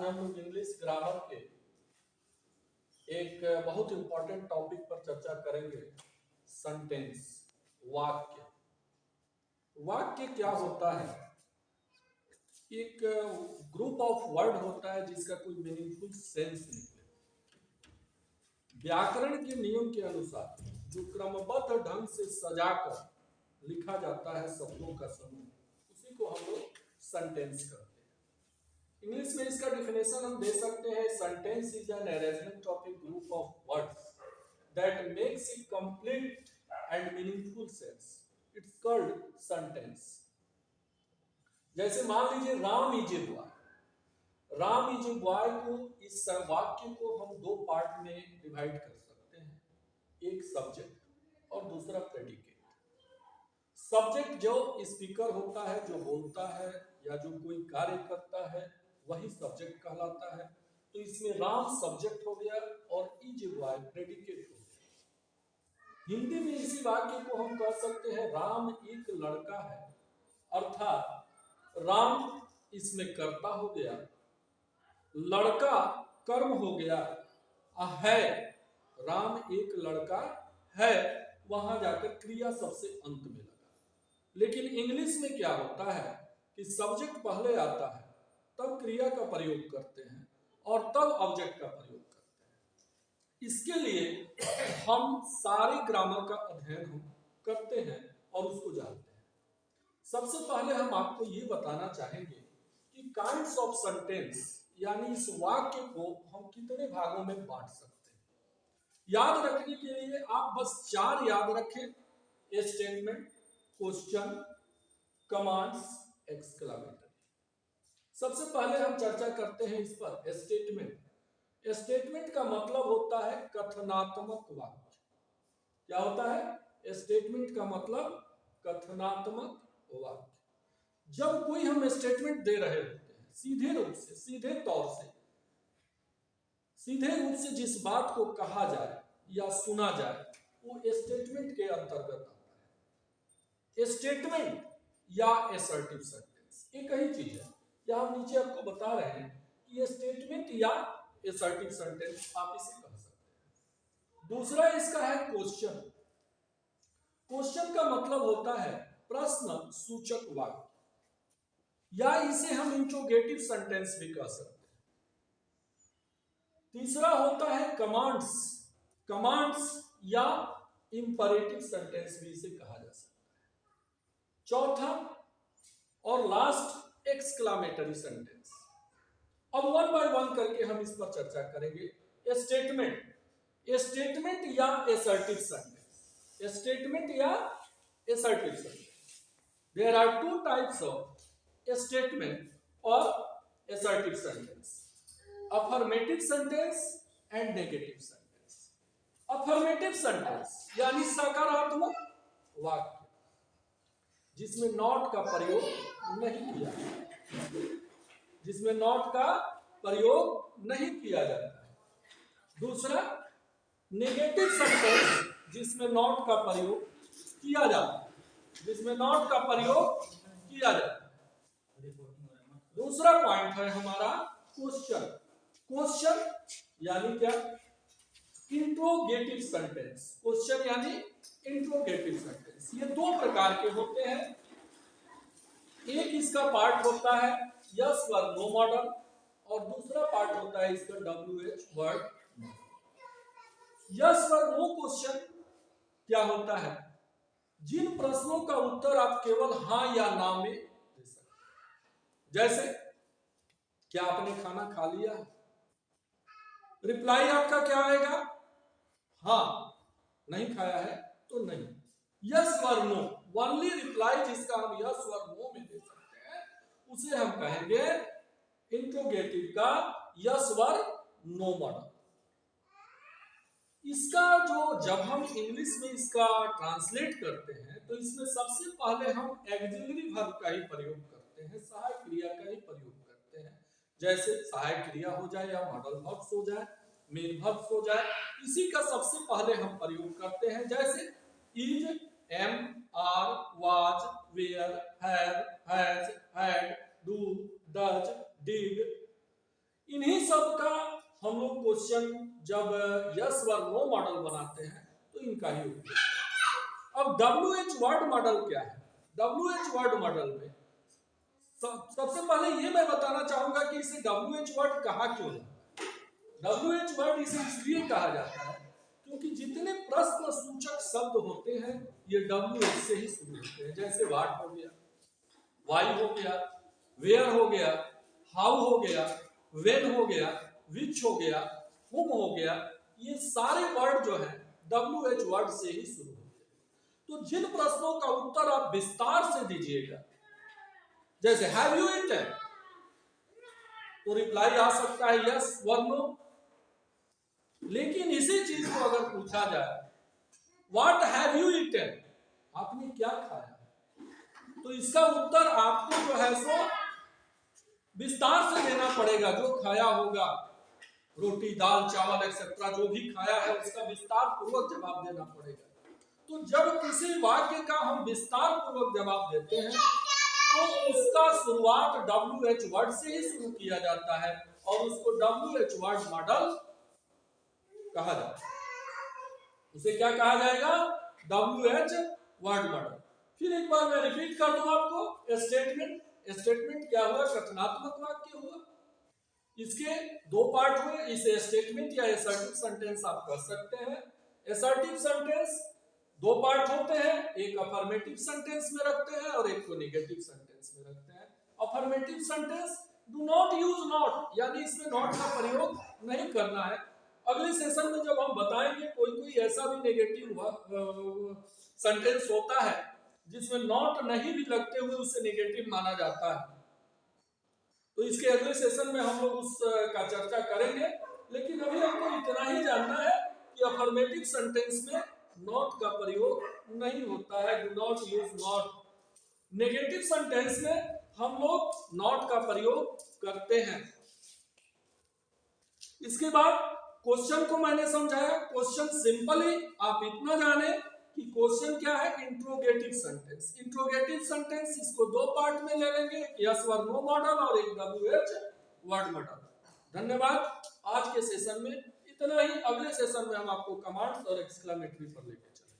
आज हम लोग इंग्लिश ग्रामर के एक बहुत इंपॉर्टेंट टॉपिक पर चर्चा करेंगे। सेंटेंस, वाक्य। वाक्य क्या होता है? एक ग्रुप ऑफ वर्ड होता है जिसका कोई मीनिंगफुल सेंस निकले। व्याकरण के नियम के अनुसार जो क्रमबद्ध ढंग से सजाकर लिखा जाता है शब्दों का समूह, उसी को हम लोग सेंटेंस कहते हैं। इंग्लिश में इसका डिफिनेशन हम दे सकते हैं, sentence is an arrangement of A group of words that makes a complete and meaningful sense. It's called sentence. जैसे मान लीजिए Ram is a boy. Ram is a boy को, इस वाक्य को हम दो पार्ट में डिवाइड कर सकते हैं, एक सब्जेक्ट और दूसरा प्रेडिकेट। सब्जेक्ट जो स्पीकर होता है, जो बोलता है या जो कोई कार्य करता है, वही सब्जेक्ट कहलाता है। तो इसमें राम सब्जेक्ट हो गया और इज ए बॉय प्रेडिकेट हो गया। हिंदी में इसी वाक्य को हम कह सकते हैं राम एक लड़का है, अर्थात राम इसमें कर्ता हो गया, लड़का कर्म हो गया, है, राम एक लड़का है, वहां जाकर क्रिया सबसे अंत में लगा। लेकिन इंग्लिश में क्या होता है कि सब्जेक्ट पहले आता है, तब क्रिया का प्रयोग करते हैं और तब ऑब्जेक्ट का प्रयोग करते हैं। इसके लिए हम सारे ग्रामर का अध्ययन हम करते हैं और उसको जानते हैं। सबसे पहले हम आपको ये बताना चाहेंगे कि काइंड्स ऑफ सेंटेंस, यानी इस वाक्य को हम कितने भागों में बांट सकते हैं। याद रखने के लिए आप बस 4 याद रखें: स्टेटमेंट, क्वेश्चन, कमांड्स, एक्सक्लेमेटरी। सबसे पहले हम चर्चा करते हैं इस पर, स्टेटमेंट। स्टेटमेंट का मतलब होता है कथनात्मक वाक्य। क्या होता है? स्टेटमेंट का मतलब कथनात्मक वाक्य। जब कोई हम स्टेटमेंट दे रहे होते हैं, सीधे रूप से, सीधे तौर से, सीधे रूप से जिस बात को कहा जाए या सुना जाए, वो स्टेटमेंट के अंतर्गत आता है। स्टेटमेंट या असर्टिव सेंटेंस एक ही चीज है। या हम नीचे आपको बता रहे हैं कि स्टेटमेंट या असर्टिव सेंटेंस आप इसे कह सकते हैं। दूसरा इसका है क्वेश्चन। क्वेश्चन का मतलब होता है प्रश्न सूचक वाक्य, या इसे हम इंट्रोगेटिव सेंटेंस भी कह सकते हैं। तीसरा होता है कमांड्स। कमांड्स या इंपरेटिव सेंटेंस भी इसे कहा जा सकता है। चौथा और लास्ट एक्सक्लेमेटरी सेंटेंस। अब वन बाय वन करके हम इस पर चर्चा करेंगे। स्टेटमेंट, स्टेटमेंट या असर्टिव सेंटेंस। स्टेटमेंट या assertive sentence. There are 2 types of statement or assertive sentence: affirmative sentence and negative sentence. Affirmative sentence यानी सकारात्मक वाक्य जिसमें नॉट का प्रयोग नहीं किया जाता, जिसमें नॉट का प्रयोग नहीं किया जाता है। दूसरा नेगेटिव सेंटेंस जिसमें नॉट का प्रयोग किया जाता है, जिसमें नॉट का प्रयोग किया जाता है। दूसरा पॉइंट है हमारा क्वेश्चन। क्वेश्चन यानी क्या? Interrogative sentence. क्वेश्चन यानी इंट्रोगेटिव सेंटेंस। ये 2 प्रकार के होते हैं। एक इसका पार्ट होता है यस वर नो मॉडल और दूसरा पार्ट होता है इसका WH word. Yes or no question क्या होता है? जिन प्रश्नों का उत्तर आप केवल हां या ना में दे सकते हैं। जैसे क्या आपने खाना खा लिया? रिप्लाई आपका क्या आएगा? हां, नहीं खाया है तो नहीं। Yes or no, only reply जिसका हम यस वर नो में दे सकते हैं, उसे हम कहेंगे इंट्रोगेटिव का यस वर नो मॉडल। इसका जो जब हम इंग्लिश में इसका ट्रांसलेट करते हैं तो इसमें सबसे पहले हम ऑक्सिलरी वर्ब का ही प्रयोग करते हैं, सहायक क्रिया का ही प्रयोग करते हैं। जैसे सहायक क्रिया हो जाए या मॉडल वर्ब्स हो जाए, मेन वर्ब्स हो जाए, इसी का सबसे पहले हम प्रयोग करते हैं। जैसे is, am, are, was, were, have, has, had, do, does, did. Question जब यस व नो मॉडल बनाते हैं तो इनका ही उपयोग। अब WH वर्ड मॉडल क्या है? WH वर्ड मॉडल में सबसे पहले ये मैं बताना चाहूंगा कि इसे WH वर्ड कहा क्यों है। WH वर्ड इसे इसलिए कहा जाता है क्योंकि जितने प्रश्न सूचक शब्द होते हैं ये WH से ही शुरू होते हैं। जैसे व्हाट हो गया, व्हाई हो गया, वेयर हो गया, हाउ हो गया, व्हेन हो गया, विच हो गया, हुम हो गया, ये सारे वर्ड जो है WH वर्ड से ही शुरू होते हैं। तो जिन प्रश्नों का उत्तर आप विस्तार से दीजिएगा, जैसे हैव यू ईटन, तो रिप्लाई आ सकता है यस व नो। लेकिन इसी चीज को अगर पूछा जाए व्हाट हैव यू ईटन, आपने क्या खाया, तो इसका उत्तर आपको जो है सो विस्तार से देना पड़ेगा। जो खाया होगा, रोटी दाल चावल एक्सेट्रा जो भी खाया है उसका विस्तार पूर्वक जवाब देना पड़ेगा। तो जब किसी वाक्य का हम विस्तार पूर्वक जवाब देते हैं तो उसका शुरुआत WH वर्ड से ही शुरू किया जाता है और उसको WH वर्ड मॉडल कहा जाता है। उसे क्या कहा जाएगा? WH word model. फिर एक बार मैं रिपीट कर दूं आपको, स्टेटमेंट। स्टेटमेंट क्या हुआ? कथनात्मक वाक्य हुआ। इसके दो पार्ट हुए। इसे स्टेटमेंट या असर्टिव सेंटेंस आप कर सकते हैं। असर्टिव सेंटेंस दो पार्ट होते हैं, एक अफर्मेटिव सेंटेंस में रखते हैं और एक को नेगेटिव सेंटेंस में रखते हैं। Affirmative sentence do not use not, यानी इसमें नॉट का प्रयोग नहीं करना है। अगले सेशन में जब हम बताएंगे कोई ऐसा भी नेगेटिव सेंटेंस होता है जिसमें नॉट नहीं भी लगते हुए उसे नेगेटिव माना जाता है, तो इसके अगले सेशन में हम लोग उसका चर्चा करेंगे। लेकिन अभी हमको इतना ही जानना है कि अफर्मेटिव सेंटेंस में नॉट का प्रयोग नहीं होता है, do not use not. Negative sentence में हम लोग नॉट का प्रयोग करते हैं। इसके बाद क्वेश्चन को मैंने समझाया। क्वेश्चन सिंपल ही आप इतना जाने कि क्वेश्चन क्या है? Interrogative sentence. इंट्रोगेटिव सेंटेंस इसको दो पार्ट में ले लेंगे, यस व नो मॉडल और एक WH वर्ड मॉडल। धन्यवाद। आज के सेशन में इतना ही। अगले सेशन में हम आपको कमांड्स और एक्सक्लेमेटरी पर लेके चलेंगे।